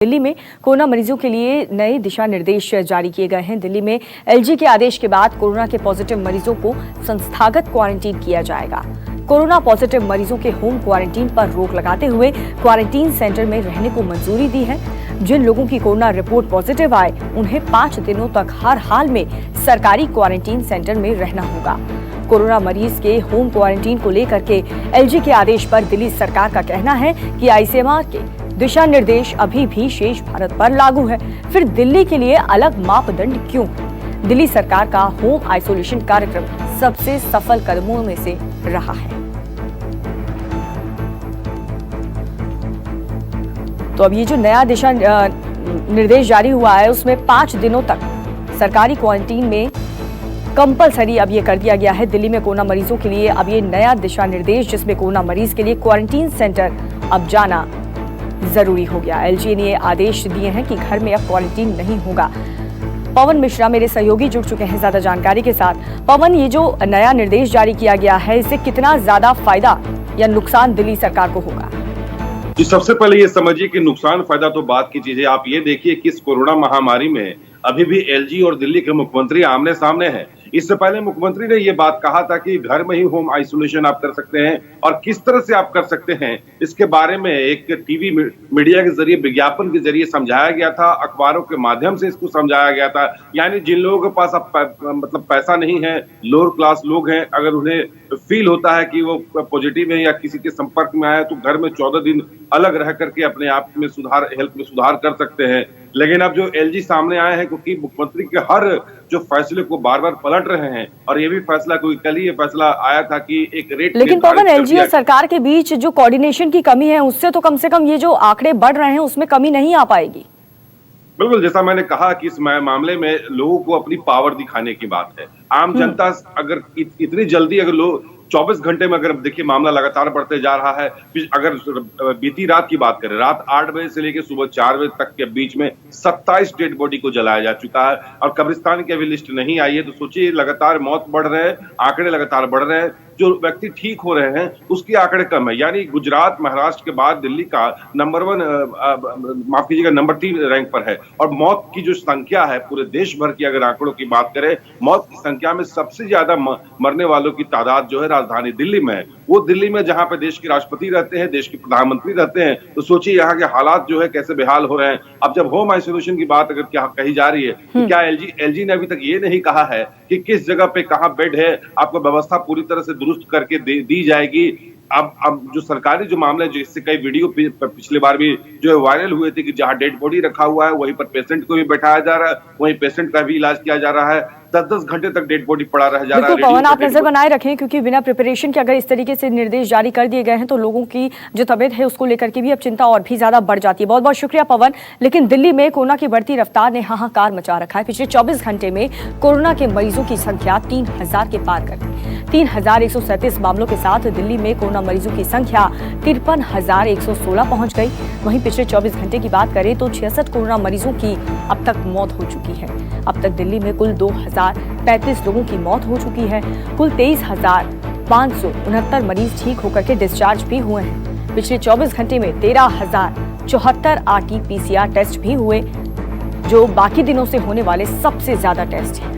दिल्ली में कोरोना मरीजों के लिए नए दिशा निर्देश जारी किए गए हैं। दिल्ली में एलजी के आदेश के बाद कोरोना के पॉजिटिव मरीजों को संस्थागत क्वारंटीन किया जाएगा। कोरोना पॉजिटिव मरीजों के होम क्वारंटीन पर रोक लगाते हुए क्वारंटीन सेंटर में रहने को मंजूरी दी है। जिन लोगों की कोरोना रिपोर्ट पॉजिटिव आए उन्हें 5 दिनों तक हर हाल में सरकारी क्वारंटीन सेंटर में रहना होगा। कोरोना मरीज के होम क्वारंटीन को लेकर के एलजी के आदेश पर दिल्ली सरकार का कहना है कि आईसीएमआर के दिशा निर्देश अभी भी शेष भारत पर लागू है। फिर दिल्ली के लिए अलग मापदंड क्यों? दिल्ली सरकार का होम आइसोलेशन कार्यक्रम सबसे सफल कदमों में से रहा है। तो अब ये जो नया दिशा निर्देश जारी हुआ है उसमें 5 दिनों तक सरकारी क्वारंटीन में कंपलसरी अब ये कर दिया गया है। दिल्ली में कोरोना मरीजों के लिए अब ये नया दिशा निर्देश, जिसमें कोरोना मरीज के लिए क्वारंटीन सेंटर अब जाना जरूरी हो गया। एलजी ने आदेश दिए हैं कि घर में अब क्वारंटीन नहीं होगा। पवन मिश्रा मेरे सहयोगी जुड़ चुके हैं ज्यादा जानकारी के साथ। पवन, ये जो नया निर्देश जारी किया गया है इससे कितना ज्यादा फायदा या नुकसान दिल्ली सरकार को होगा? जी, सबसे पहले ये समझिए कि नुकसान फायदा तो बात की चीज है। आप ये देखिए कि इस कोरोना महामारी में अभी भी एलजी और दिल्ली के मुख्यमंत्री आमने सामने हैं। इससे पहले मुख्यमंत्री ने ये बात कहा था कि घर में ही होम आइसोलेशन आप कर सकते हैं और किस तरह से आप कर सकते हैं इसके बारे में एक टीवी मीडिया के जरिए, विज्ञापन के जरिए समझाया गया था, अखबारों के माध्यम से इसको समझाया गया था। यानी जिन लोगों के पास अब पैसा नहीं है, लोअर क्लास लोग हैं, अगर उन्हें फील होता है कि वो पॉजिटिव है या किसी के संपर्क में आया तो घर में 14 दिन अलग रह करके अपने आप में हेल्थ में सुधार कर सकते हैं। लेकिन अब जो एलजी सामने आए हैं, क्योंकि मुख्यमंत्री के हर जो फैसले को बार बार पलट रहे हैं और ये भी फैसला, कोई कल ही ये फैसला आया था कि एक रेट, लेकिन पवन, एलजी और सरकार के बीच जो कोऑर्डिनेशन की कमी है उससे तो कम से कम ये जो आंकड़े बढ़ रहे हैं उसमें कमी नहीं आ पाएगी। बिल्कुल, जैसा मैंने कहा कि इस मामले में लोगों को अपनी पावर दिखाने की बात है। आम जनता अगर इतनी जल्दी, अगर लोग 24 घंटे में, अगर देखिए मामला लगातार बढ़ते जा रहा है। अगर बीती रात की बात करें, रात 8 बजे से लेकर सुबह 4 बजे तक के बीच में 27 डेड बॉडी को जलाया जा चुका है और कब्रिस्तान की अभी लिस्ट नहीं आई है। तो सोचिए, लगातार मौत बढ़ रहे हैं, आंकड़े लगातार बढ़ रहे हैं, जो व्यक्ति ठीक हो रहे हैं उसकी आंकड़े कम है। यानी गुजरात, महाराष्ट्र के बाद दिल्ली का नंबर 3 रैंक पर है। और मौत की जो संख्या है पूरे देश भर की, अगर आंकड़ों की बात करें, मौत की संख्या में सबसे ज्यादा मरने वालों की तादाद जो है राजधानी दिल्ली में है। वो दिल्ली में जहां पे देश के राष्ट्रपति रहते हैं, देश के प्रधानमंत्री रहते हैं। तो सोचिए यहाँ के हालात जो है कैसे बेहाल हो रहे हैं। अब जब होम आइसोलेशन की बात अगर क्या कही जा रही है तो क्या एलजी ने अभी तक ये नहीं कहा है कि किस जगह पे कहाँ बेड है, आपको व्यवस्था पूरी तरह से दुरुस्त करके दी जाएगी। अब जो सरकारी जो मामले, जो इससे कई वीडियो पिछली बार भी जो वायरल हुए थे कि जहां डेड बॉडी रखा हुआ है वहीं पर पेशेंट को भी बैठाया जा रहा है, वहीं पेशेंट का भी इलाज किया जा रहा है। 10-10 घंटे तक डेड बॉडी पड़ा रह जा रहा है। पवन, आप नजर बनाए रखें, क्योंकि बिना प्रिपरेशन के अगर इस तरीके से निर्देश जारी कर दिए गए हैं तो लोगों की जो तबीयत है उसको लेकर के भी अब चिंता और भी ज्यादा बढ़ जाती है। बहुत बहुत शुक्रिया पवन। लेकिन दिल्ली में कोरोना की बढ़ती रफ्तार ने हाहाकार मचा रखा है। पिछले 24 घंटे में कोरोना के मरीजों की संख्या 3000 के पार कर गई। 3137 मामलों के साथ दिल्ली में कोरोना मरीजों की संख्या 53,116 पहुंच गई। वहीं पिछले 24 घंटे की बात करें तो 66 कोरोना मरीजों की अब तक मौत हो चुकी है। अब तक दिल्ली में कुल 2035 लोगों की मौत हो चुकी है। कुल 23,569 मरीज ठीक होकर के डिस्चार्ज भी हुए हैं। पिछले 24 घंटे में 13,074 RT-PCR टेस्ट भी हुए, जो बाकी दिनों से होने वाले सबसे ज्यादा टेस्ट हैं।